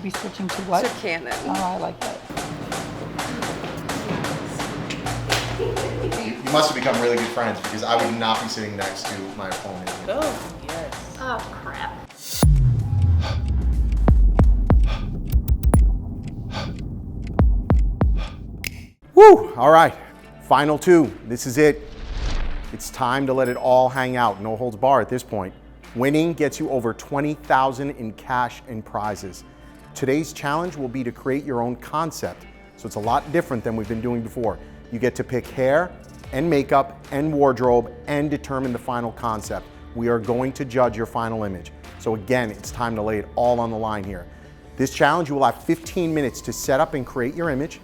be switching to what? To Canon. Oh, I like that. You must have become really good friends because I would not be sitting next to my opponent. Oh, yes. Oh, crap. Woo! All right, final two. This is it. It's time to let it all hang out. No holds bar at this point. Winning gets you over $20,000 in cash and prizes. Today's challenge will be to create your own concept. So it's a lot different than we've been doing before. You get to pick hair and makeup and wardrobe and determine the final concept. We are going to judge your final image. So again, it's time to lay it all on the line here. This challenge, you will have 15 minutes to set up and create your image.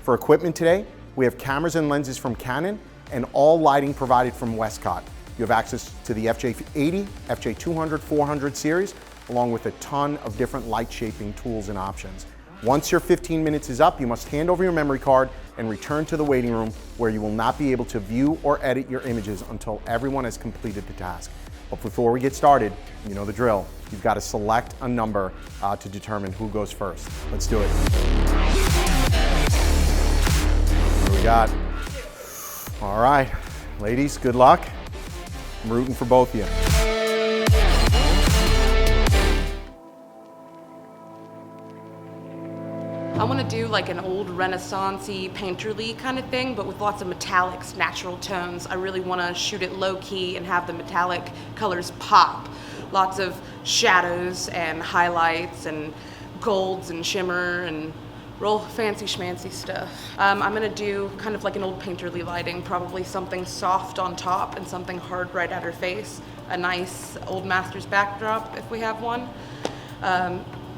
For equipment today, we have cameras and lenses from Canon and all lighting provided from Westcott. You have access to the FJ80, FJ200, 400 series, along with a ton of different light shaping tools and options. Once your 15 minutes is up, you must hand over your memory card and return to the waiting room where you will not be able to view or edit your images until everyone has completed the task. But before we get started, you know the drill. You've got to select a number to determine who goes first. Let's do it. What do we got? All right, ladies, good luck. I'm rooting for both of you. I want to do like an old Renaissance-y, painterly kind of thing, but with lots of metallics, natural tones. I really want to shoot it low-key and have the metallic colors pop. Lots of shadows and highlights and golds and shimmer and real fancy schmancy stuff. I'm gonna do kind of like an old painterly lighting, probably something soft on top and something hard right at her face. A nice old master's backdrop if we have one.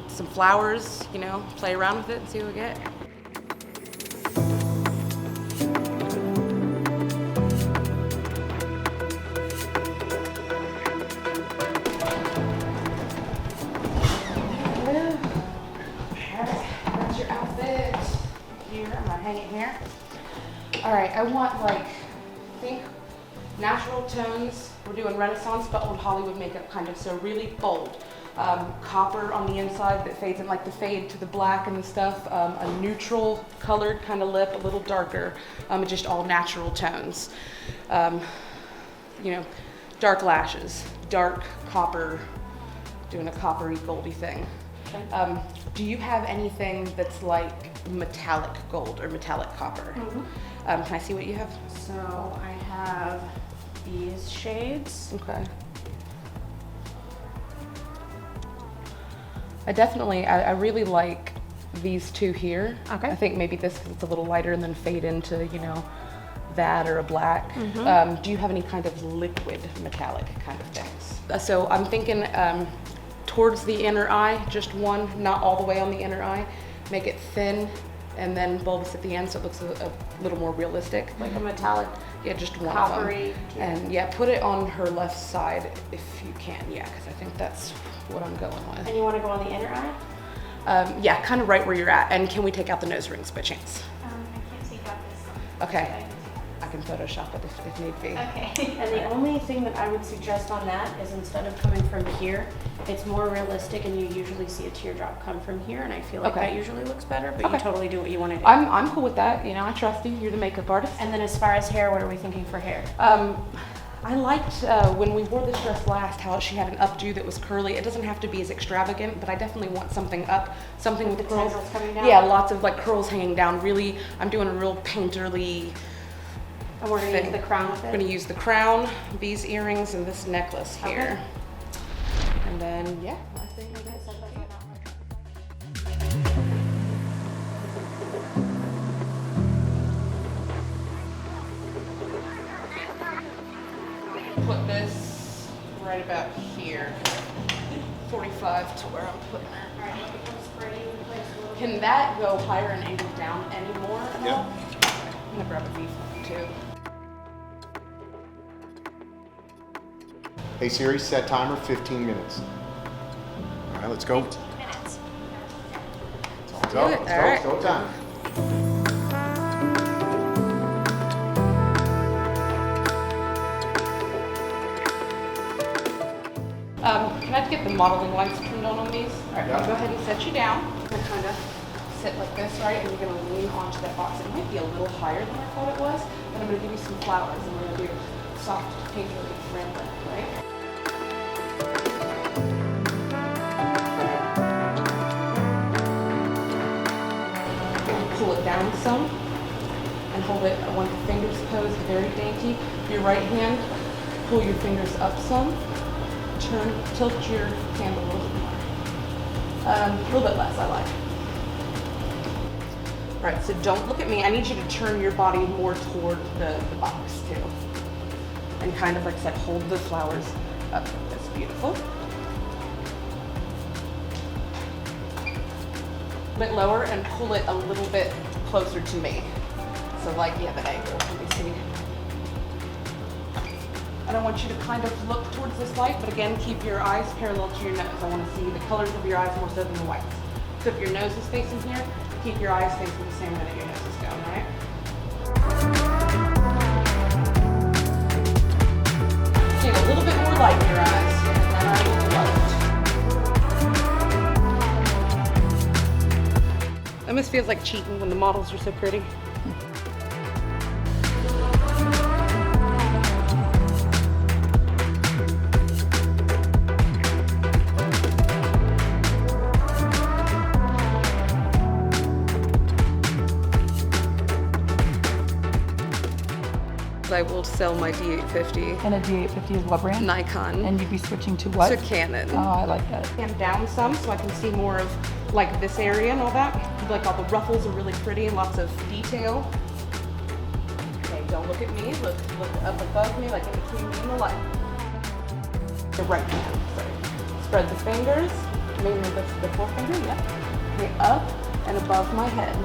Some flowers, you know, play around with it and see what we get. That's your outfit. Here, I'm gonna hang it here. All right, I want like, think natural tones. We're doing Renaissance, but old Hollywood makeup kind of, so really bold. Copper on the inside that fades in, like the fade to the black and stuff. A neutral colored kind of lip, a little darker, just all natural tones. You know, dark lashes, dark copper, doing a coppery goldy thing. Do you have anything that's like metallic gold or metallic copper? Mm-hmm. Can I see what you have? So I have these shades. Okay. I really like these two here. Okay. I think maybe this because it's a little lighter and then fade into, you know, that or a black. Mm-hmm. Do you have any kind of liquid metallic kind of things? So I'm thinking towards the inner eye, just one, not all the way on the inner eye. Make it thin and then bulbous at the end so it looks a little more realistic. Like a metallic, Yeah, just one coppery. of them. And yeah, put it on her left side if you can, yeah, because I think that's what I'm going with. And you want to go on the inner eye? Yeah, kind of right where you're at. And can we take out the nose rings by chance? I can't take out this. Okay. I can Photoshop it if need be. Okay. And the only thing that I would suggest on that is instead of coming from here, it's more realistic and you usually see a teardrop come from here and I feel like Okay. that usually looks better, but Okay. you totally do what you want to do. I'm cool with that. You know, I trust you. You're the makeup artist. And then as far as hair, what are we thinking for hair? I liked when we wore this dress last how she had an updo that was curly. It doesn't have to be as extravagant, but I definitely want something up, something with The curls. tendrils coming down? Yeah, lots of like curls hanging down. Really, I'm doing a real painterly. And we're going to use the crown with I'm going to it? use the crown, these earrings, and this necklace here. And then, yeah, I think that's it. Put this right about here, 45 to where I'm putting her. Can that go higher and angle down anymore at Yep. all? I'm gonna grab a beef one too. Hey Siri, set timer 15 minutes. All right, let's go. 15 minutes. Let's go. it. Let's All go. right. Let's go time. Can I to get the modeling lights turned on these. All right, I'll go ahead and set you down. I'm gonna kind of sit like this, right? And you're gonna lean onto that box. It might be a little higher than I thought it was, but I'm gonna give you some flowers and we're gonna do soft painterly rambling, right? Pull it down some and hold it. I want the fingers posed very dainty. Your right hand, pull your fingers up some. Tilt your hand a little bit more. A little bit less, I like. All right, so don't look at me. I need you to turn your body more toward the box too. And kind of, like I said, hold the flowers up. That's beautiful. A bit lower and pull it a little bit closer to me. So like you have an angle, let me see. And I want you to kind of look towards this light, but again, keep your eyes parallel to your nose. I want to see the colors of your eyes more so than the whites. So if your nose is facing here, keep your eyes facing the same way that your nose is going, all right? Get a little bit more light in your eyes, and then I will float. It almost feels like cheating when the models are so pretty. I will sell my D850. And a D850 is what brand? Nikon. And you'd be switching to what? To Canon. Oh, I like that. And down some so I can see more of like this area and all that. Like all the ruffles are really pretty and lots of detail. Okay, don't look at me. Look up above me, like in between me and the light. The right hand, sorry. Spread the fingers, mainly the forefinger, yeah. Okay, up and above my head.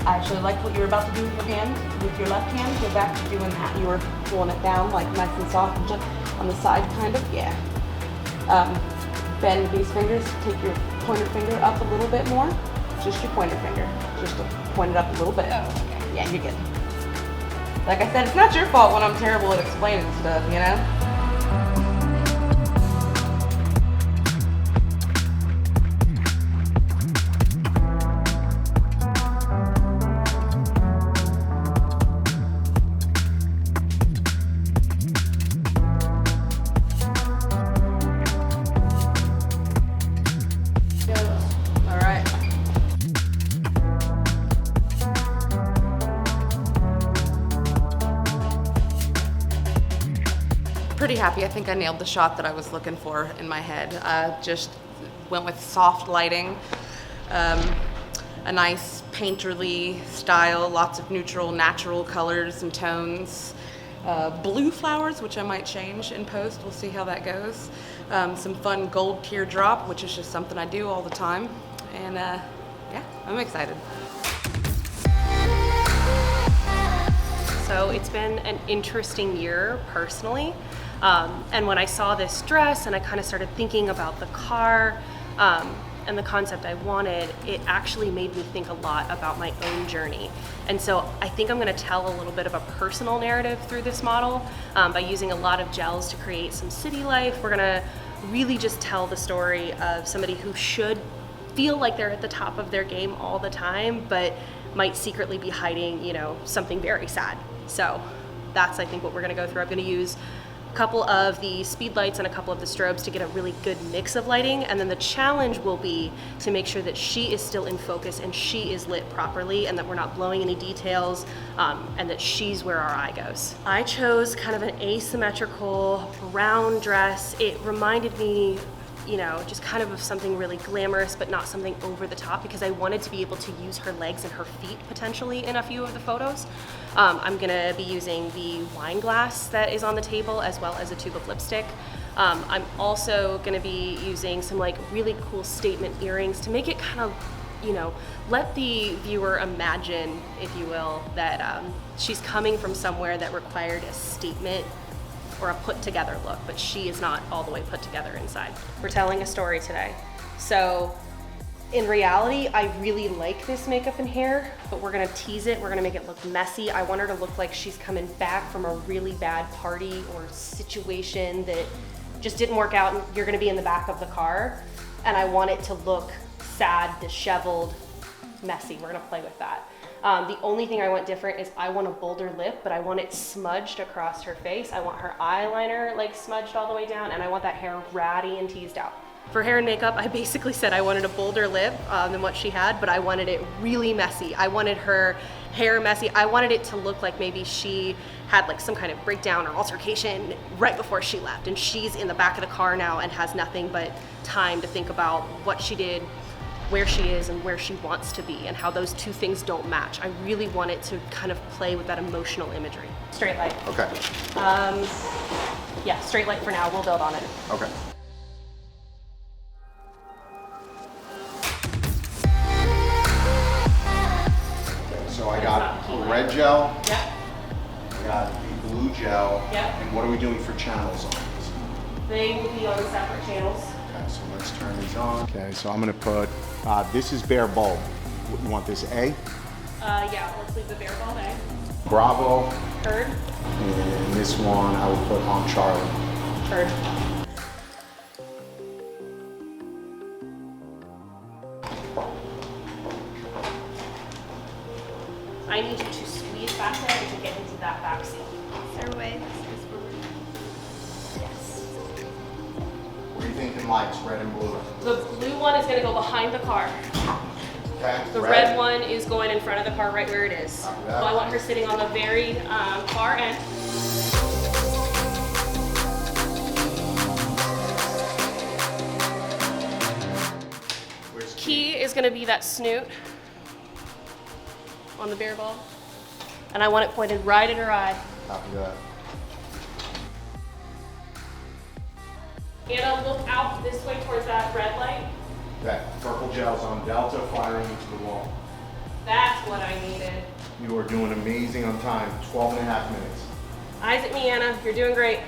I actually like what you were about to do with your hand, with your left hand. Go back to doing that. You were pulling it down like nice and soft and just on the side kind of, yeah. Bend these fingers, take your pointer finger up a little bit more. Just your pointer finger, just to point it up a little bit. Oh, okay. Yeah, you're good. Like I said, it's not your fault when I'm terrible at explaining stuff, you know? Pretty happy. I think I nailed the shot that I was looking for in my head. Just went with soft lighting, a nice painterly style, lots of neutral, natural colors and tones. Blue flowers, which I might change in post. We'll see how that goes. Some fun gold teardrop, which is just something I do all the time. And yeah, I'm excited. So it's been an interesting year personally. And when I saw this dress and I kind of started thinking about the car and the concept I wanted, it actually made me think a lot about my own journey. And so I think I'm going to tell a little bit of a personal narrative through this model by using a lot of gels to create some city life. We're going to really just tell the story of somebody who should feel like they're at the top of their game all the time, but might secretly be hiding, you know, something very sad. So that's, I think, what we're going to go through. I'm going to use a couple of the speed lights and a couple of the strobes to get a really good mix of lighting, and then the challenge will be to make sure that she is still in focus and she is lit properly and that we're not blowing any details and that she's where our eye goes. I chose kind of an asymmetrical brown dress. It reminded me, you know, just kind of something really glamorous but not something over the top, because I wanted to be able to use her legs and her feet potentially in a few of the photos. I'm gonna be using the wine glass that is on the table as well as a tube of lipstick. I'm also gonna be using some like really cool statement earrings to make it kind of, you know, let the viewer imagine, if you will, that she's coming from somewhere that required a statement or a put together look, but she is not all the way put together inside. We're telling a story today. So in reality, I really like this makeup and hair, but we're gonna tease it, we're gonna make it look messy. I want her to look like she's coming back from a really bad party or situation that just didn't work out and you're gonna be in the back of the car. And I want it to look sad, disheveled, messy. We're gonna play with that. The only thing I want different is I want a bolder lip, but I want it smudged across her face. I want her eyeliner like smudged all the way down, and I want that hair ratty and teased out. For hair and makeup, I basically said I wanted a bolder lip than what she had, but I wanted it really messy. I wanted her hair messy. I wanted it to look like maybe she had like some kind of breakdown or altercation right before she left, and she's in the back of the car now and has nothing but time to think about what she did, where she is, and where she wants to be, and how those two things don't match. I really want it to kind of play with that emotional imagery. Straight light. Okay. Yeah, straight light for now. We'll build on it. Okay. So I got red gel, Yep. I got the blue gel, Yep. and what are we doing for channels on these? They will be on separate channels. Okay, so let's turn these on. Okay, so I'm gonna put, this is bare bulb. You want this A? Yeah, let's leave the bare ball A. Bravo, Heard? and this one I will put on Charlie. Heard. I need you to squeeze back there and to get into that back seat. Is there a way? Yes. What are you thinking lights, red and blue? The blue one is gonna go behind the car. Okay. The red one is going in front of the car right where it is. So Copy that. I want her sitting on the very far end. Where's Key is gonna be that snoot on the bare ball. And I want it pointed right at her eye. Copy that. Anna, look out this way towards that red light. Okay, purple gel's on Delta, firing into the wall. That's what I needed. You are doing amazing on time, 12 and a half minutes. Eyes at me, Anna. You're doing great.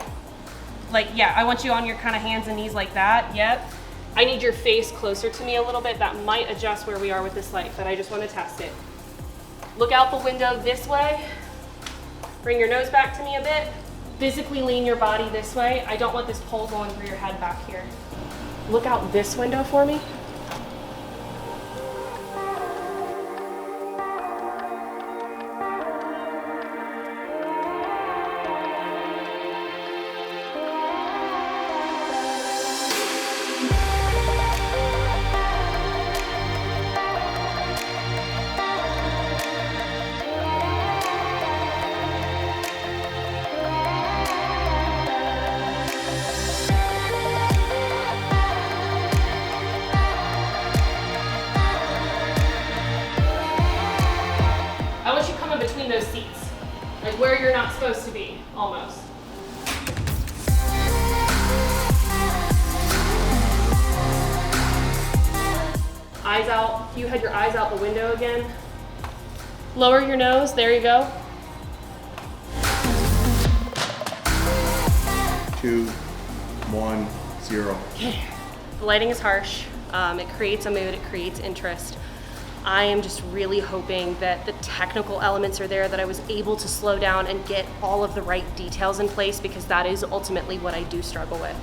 Like, yeah, I want you on your kind of hands and knees like that. Yep. I need your face closer to me a little bit. That might adjust where we are with this light, but I just want to test it. Look out the window this way. Bring your nose back to me a bit. Physically lean your body this way. I don't want this pole going through your head back here. Look out this window for me. I want you coming between those seats, like where you're not supposed to be, almost. Eyes out. If you had your eyes out the window again. Lower your nose. There you go. 2, 1, 0. The lighting is harsh. It creates a mood. It creates interest. I am just really hoping that the technical elements are there, that I was able to slow down and get all of the right details in place, because that is ultimately what I do struggle with.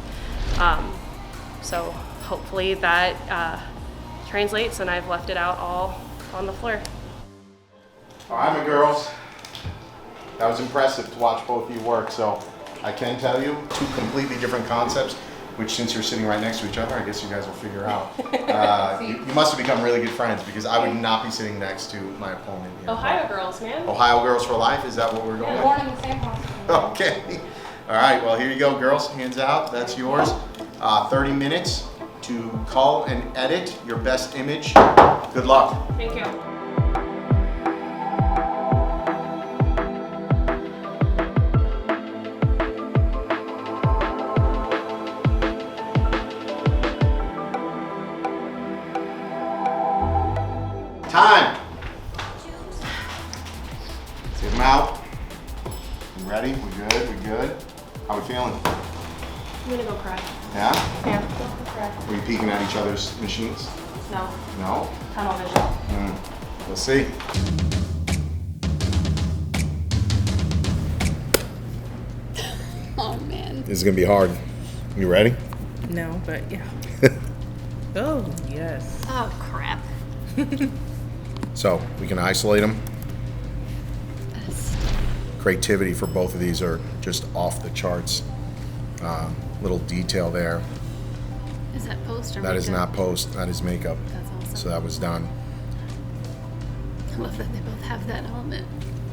So hopefully that translates and I've left it out all on the floor. All right, my girls. That was impressive to watch both of you work. So I can tell you, two completely different concepts, which since you're sitting right next to each other, I guess you guys will figure out. You must have become really good friends, because I would not be sitting next to my opponent here. Ohio girls, man. Ohio girls for life, is that what we're going with? Born in the same house. Okay. All right, well, here you go, girls. Hands out. That's yours. 30 minutes to cull and edit your best image. Good luck. Thank you. Time. Get them out. You ready? We good? We good? How we feeling? I'm gonna go cry. Yeah? Yeah. Were you peeking at each other's machines? No. No? Tunnel vision. We'll see. Oh man. This is gonna be hard. You ready? No, but yeah. Oh, yes. Oh, crap. So we can isolate them. That's- Creativity for both of these are just off the charts. Little detail there. Is that post or That is makeup? not post, that is makeup. That's awesome. So that was done. I love that they both have that element.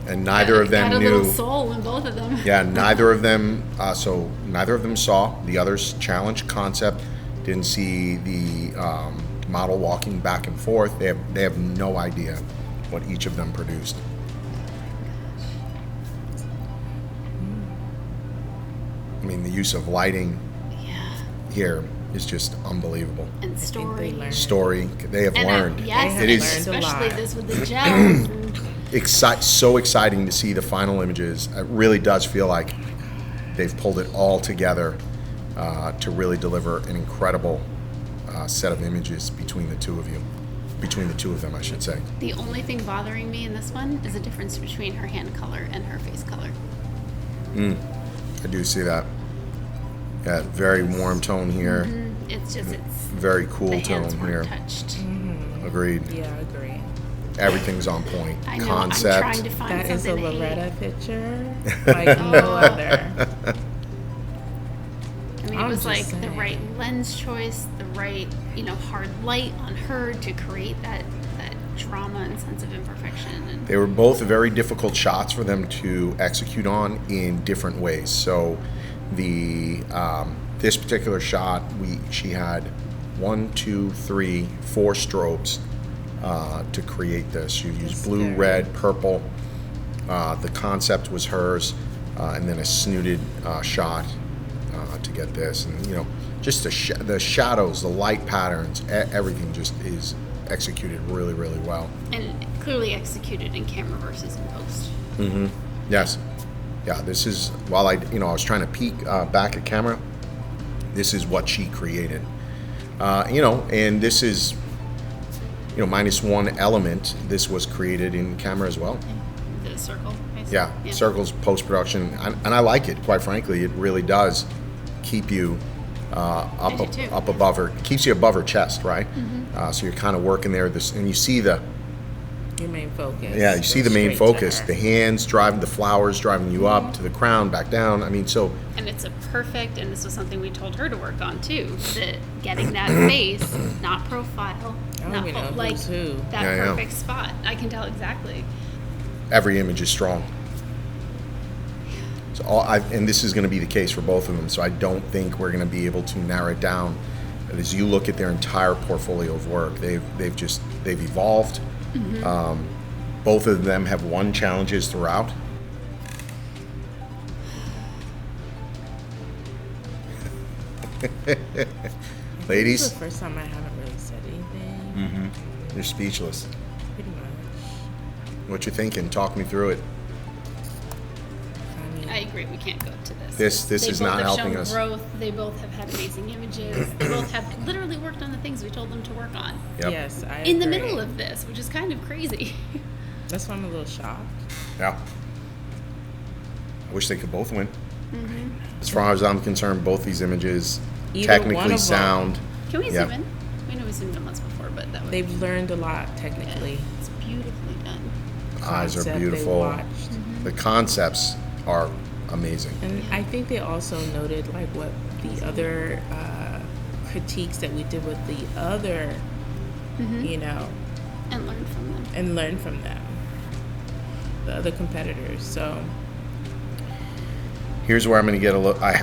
And neither of them got a knew. little soul in both of them. Yeah, neither of them. So neither of them saw the other's challenge concept. Didn't see the model walking back and forth. They have no idea what each of them produced. I mean, the use of lighting Yeah. here is just unbelievable. And story. learned. Story, they have And learned. yes, It is learned a especially lot. this with the gels. and so exciting to see the final images. It really does feel like they've pulled it all together to really deliver an incredible set of images between the two of you. Between the two of them, I should say. the only thing bothering me in this one is the difference between her hand color and her face color. I do see that. Yeah, very warm tone here. It's just, it's, Very cool the hands tone weren't here. touched. Agreed. Yeah, I agree. Everything's on point. I know, Concept. I'm trying to find That is a something to hate. Loretta picture like no other. I mean, I'm it was just like the saying. right lens choice, the right, hard light on her to create that drama and sense of imperfection. And They were both very difficult shots for them to execute on in different ways. So the this particular shot, she had 1, 2, 3, 4 strobes to create this. She used blue, scary. red, purple. The concept was hers, and then a snooted shot to get this. And just the shadows, the light patterns, everything just is executed really, really well. and clearly executed in camera versus in post. Yes. Yeah, this is, while I was trying to peek back at camera, this is what she created. And this is, minus one element, this was created in camera as well. The circle. basically. Yeah, circles, post-production, and I like it, quite frankly. It really does keep you I do too. up above her, keeps you above her chest, right? So you're kind of working there, and you see the, Your main focus. yeah, you see the Go main straight to focus, her. the hands driving, the flowers driving you up to the crown, back down. I mean, so And it's a perfect, and this was something we told her to work on too, that getting that face, not profile, I don't not even know like who's who. that Yeah, I know. perfect spot. I can tell exactly. every image is strong. So and this is going to be the case for both of them. So I don't think we're going to be able to narrow it down. But as you look at their entire portfolio of work, they've evolved. Both of them have won challenges throughout. This Ladies, is the first time I haven't really said anything. you're speechless. Pretty much. What you thinking? Talk me through it. I mean, I agree. We can't go to this. This They is both not have helping shown us. Growth. They both have had amazing images. They both have literally worked on the things we told them to work on Yep. yes, I in the agree. middle of this, which is kind of crazy. That's why I'm a little shocked. Yeah. I wish they could both win. As far as I'm concerned, both these images Either one technically of sound. Can we Yeah. zoom in? We know we zoomed in once before, but that was They've learned a lot technically. it's beautifully done. Eyes are Concept they beautiful. watched. The concepts are amazing. And I think they also noted like what the other critiques that we did with the other, you know, And learn from them. and learn from them, the other competitors. So Here's where I'm going to get a little. I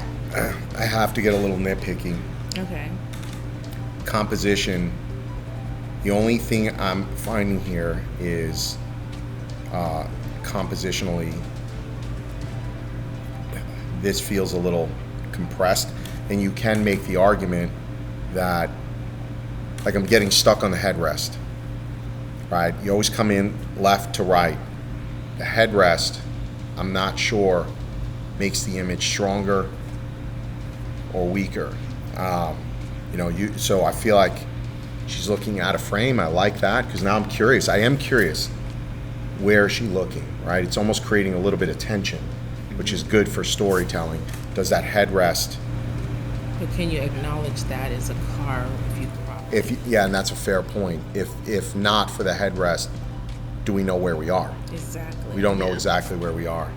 have to get a little nitpicky. okay, Composition. The only thing I'm finding here is compositionally, this feels a little compressed, and you can make the argument that, like, I'm getting stuck on the headrest. Right? You always come in left to right. The headrest, I'm not sure, makes the image stronger or weaker. So I feel like she's looking out of frame. I like that because now I'm curious. I am curious. Where is she looking? Right? It's almost creating a little bit of tension, which is good for storytelling. Does that headrest But can you acknowledge that as a car if you crop it? Yeah, and that's a fair point. If not for the headrest, do we know where we are? Exactly. We don't know exactly where we are.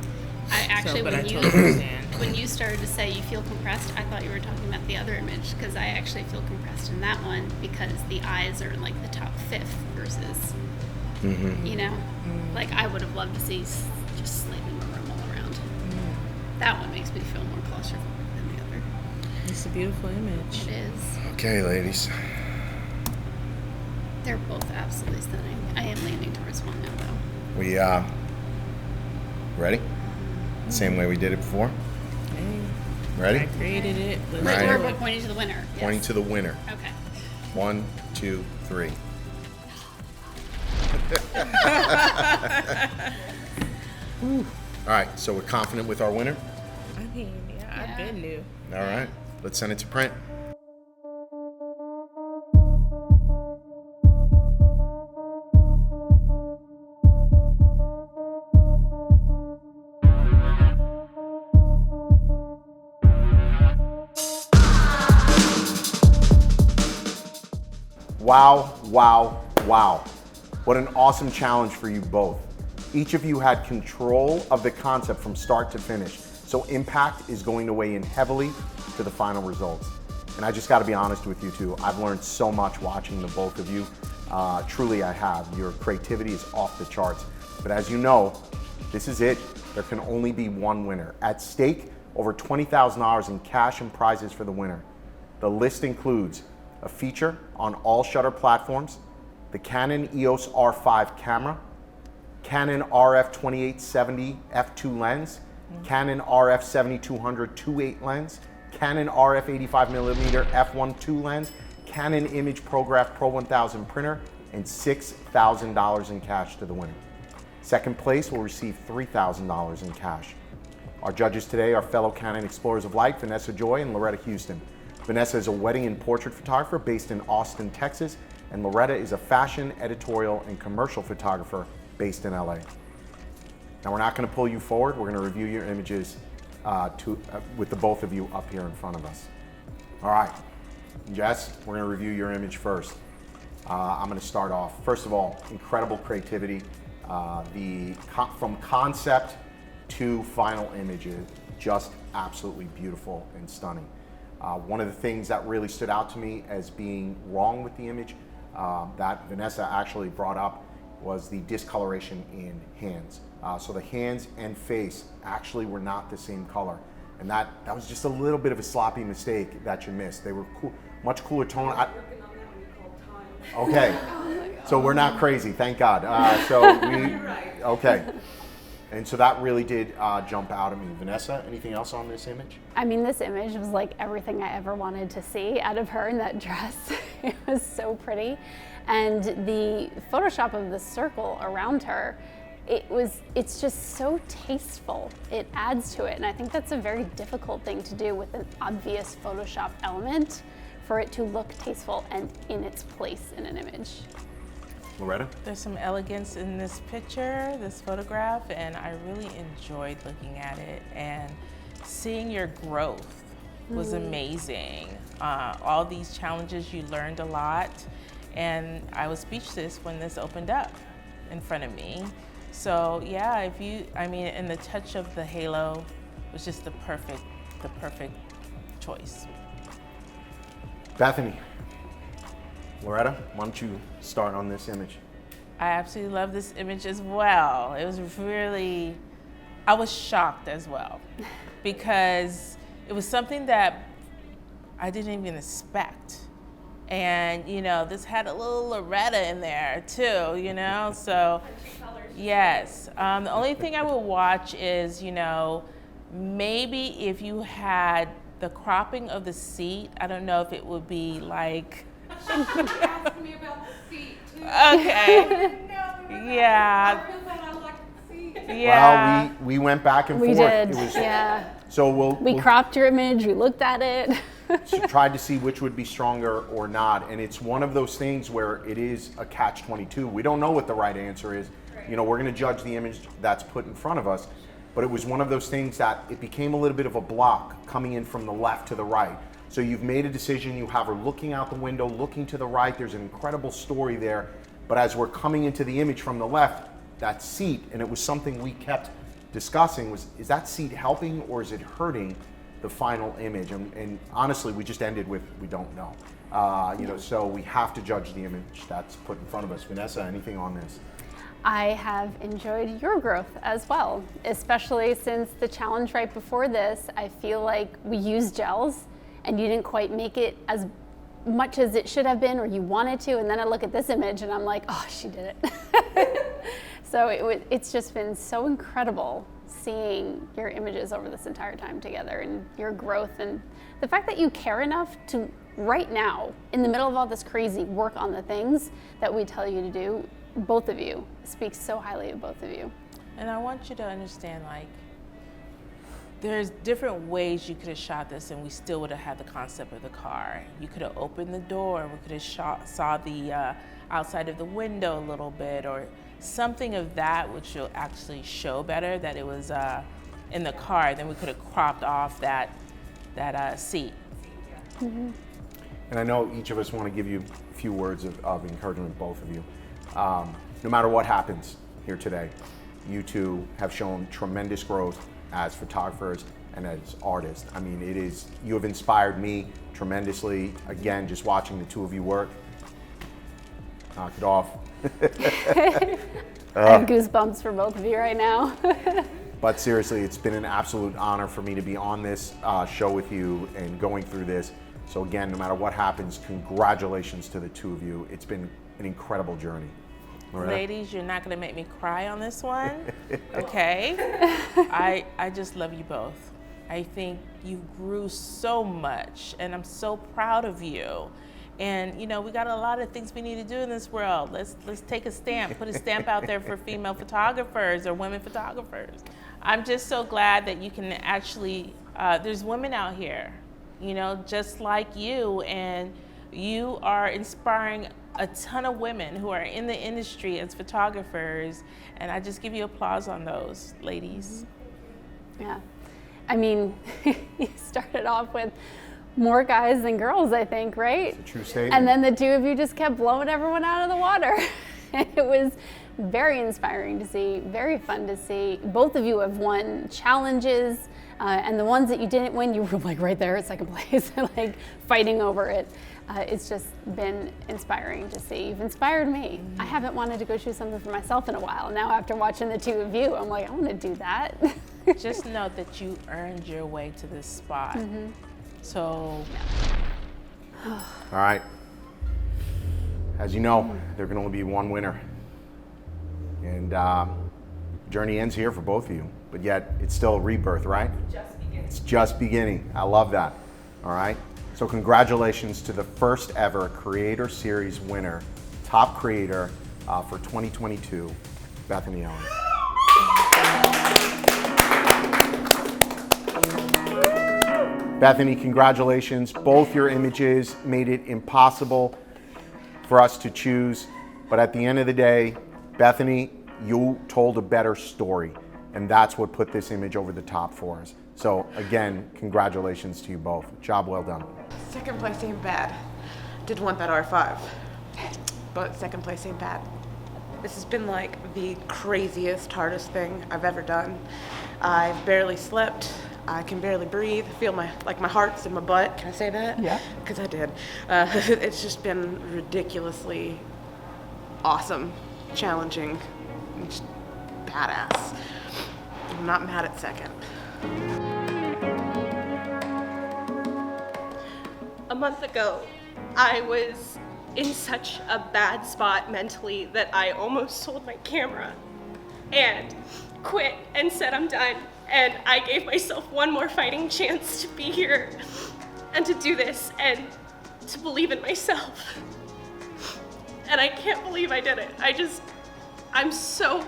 I actually, But I when you totally understand. when you started to say you feel compressed, I thought you were talking about the other image because I actually feel compressed in that one because the eyes are in like the top fifth versus, you know, like I would have loved to see just slightly more room all around. That one makes me feel more claustrophobic than the other. It's a beautiful image. It is. Okay, ladies. They're both absolutely stunning. I am leaning towards one now, though. We ready? Same way we did it before. Hey, Ready? I created it. Let's Right. do We're it. pointing to the winner. Pointing Yes. to the winner. Okay. 1, 2, 3. All right, so we're confident with our winner. I mean, yeah, I've been new. All right, let's send it to print. Wow, wow, wow. What an awesome challenge for you both. Each of you had control of the concept from start to finish, so impact is going to weigh in heavily to the final results. And I just gotta be honest with you two, I've learned so much watching the both of you. Truly I have. Your creativity is off the charts. But as you know, this is it. There can only be one winner. At stake, over $20,000 in cash and prizes for the winner. The list includes a feature on all shutter platforms, the Canon EOS R5 camera, Canon RF 2870 f2 lens, Canon RF 7200 2.8 lens, Canon RF 85mm f1.2 lens, Canon Image ProGraph Pro 1000 printer, and $6,000 in cash to the winner. Second place will receive $3,000 in cash. Our judges today are fellow Canon Explorers of Light, Vanessa Joy and Loretta Houston. Vanessa is a wedding and portrait photographer based in Austin, Texas, and Loretta is a fashion, editorial, and commercial photographer based in LA. Now we're not gonna pull you forward, we're gonna review your images with the both of you up here in front of us. All right, Jess, we're gonna review your image first. I'm gonna start off. First of all, incredible creativity. From concept to final image is just absolutely beautiful and stunning. One of the things that really stood out to me as being wrong with the image that Vanessa actually brought up was the discoloration in hands. So the hands and face actually were not the same color. And that was just a little bit of a sloppy mistake that you missed. They were cool, much cooler tone. Okay, so we're not crazy, thank God. Okay. And so that really did jump out at me. Vanessa, anything else on this image? I mean, this image was like everything I ever wanted to see out of her in that dress. It was so pretty. And the Photoshop of the circle around her, it's just so tasteful. It adds to it. And I think that's a very difficult thing to do with an obvious Photoshop element, for it to look tasteful and in its place in an image. Loretta? There's some elegance in this picture, this photograph, and I really enjoyed looking at it, and seeing your growth was amazing. All these challenges, you learned a lot, and I was speechless when this opened up in front of me. So yeah, and the touch of the halo was just the perfect choice. Bethany. Loretta, why don't you start on this image? I absolutely love this image as well. It was really, I was shocked as well because it was something that I didn't even expect. And, you know, this had a little Loretta in there too, you know, so yes. The only thing I would watch is, you know, maybe if you had the cropping of the seat, I don't know if it would be like, Ask me about the seat too. okay. Yeah. I really thought I liked the seat. Yeah. Well, we went back and We forth. did, It was, yeah. So We cropped your image, we looked at it. tried to see which would be stronger or not. And it's one of those things where it is a catch-22. We don't know what the right answer is. You know, we're gonna judge the image that's put in front of us. But it was one of those things that it became a little bit of a block coming in from the left to the right. So you've made a decision, you have her looking out the window, looking to the right, there's an incredible story there. But as we're coming into the image from the left, that seat, and it was something we kept discussing, was, is that seat helping or is it hurting the final image? And honestly, we just ended with, we don't know. So we have to judge the image that's put in front of us. Vanessa, anything on this? I have enjoyed your growth as well, especially since the challenge right before this. I feel like we used gels and you didn't quite make it as much as it should have been or you wanted to, and then I look at this image and I'm like, oh, she did it. So it's just been so incredible seeing your images over this entire time together and your growth, and the fact that you care enough to right now, in the middle of all this crazy, work on the things that we tell you to do. Both of you speaks so highly of both of you. And I want you to understand, like, there's different ways you could have shot this and we still would have had the concept of the car. You could have opened the door and we could have saw the outside of the window a little bit, or something of that which will actually show better that it was in the car. Then we could have cropped off that seat. Mm-hmm. And I know each of us want to give you a few words of encouragement, both of you. No matter what happens here today, you two have shown tremendous growth as photographers and as artists. I mean, you have inspired me tremendously. Again, just watching the two of you work, knock it off. I have goosebumps for both of you right now. But seriously, it's been an absolute honor for me to be on this show with you and going through this. So again, no matter what happens, congratulations to the two of you. It's been an incredible journey. Loretta? Ladies, you're not gonna make me cry on this one, okay? I just love you both. I think you grew so much and I'm so proud of you. And you know, we got a lot of things we need to do in this world. Let's take a stamp, put a stamp out there for female photographers or women photographers. I'm just so glad that you can actually, there's women out here, you know, just like you, and you are inspiring a ton of women who are in the industry as photographers, and I just give you applause on those, ladies. Yeah, I mean, you started off with more guys than girls, I think, right? It's a true statement. And then the two of you just kept blowing everyone out of the water. It was very inspiring to see, very fun to see. Both of you have won challenges, and the ones that you didn't win, you were like right there at second place, like fighting over it. It's just been inspiring to see. You've inspired me. I haven't wanted to go shoot something for myself in a while. Now after watching the two of you, I'm like, I want to do that. Just know that you earned your way to this spot. Mm-hmm. So, All right. As you know, there can only be one winner. And journey ends here for both of you, but yet it's still a rebirth, right? Just beginning. It's just beginning. I love that. All right. So congratulations to the first ever Creator Series winner, top creator for 2022, Bethany Ellen. Bethany, congratulations. Both your images made it impossible for us to choose. But at the end of the day, Bethany, you told a better story. And that's what put this image over the top for us. So again, congratulations to you both. Job well done. Second place ain't bad. Did want that R5, but second place ain't bad. This has been like the craziest, hardest thing I've ever done. I've barely slept. I can barely breathe. I feel my heart's in my butt. Can I say that? Yeah. Because I did. It's just been ridiculously awesome, challenging, and just badass. I'm not mad at second. A month ago, I was in such a bad spot mentally that I almost sold my camera and quit and said I'm done. And I gave myself one more fighting chance to be here and to do this and to believe in myself. And I can't believe I did it. I'm so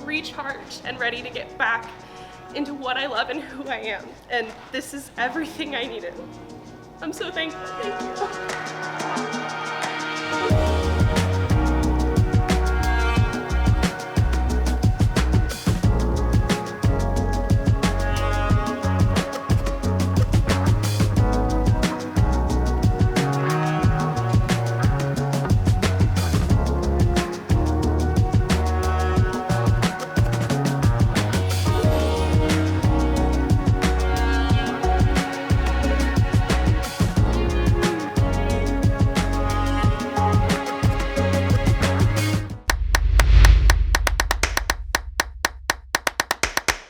recharged and ready to get back into what I love and who I am. And this is everything I needed. I'm so thankful. Thank you.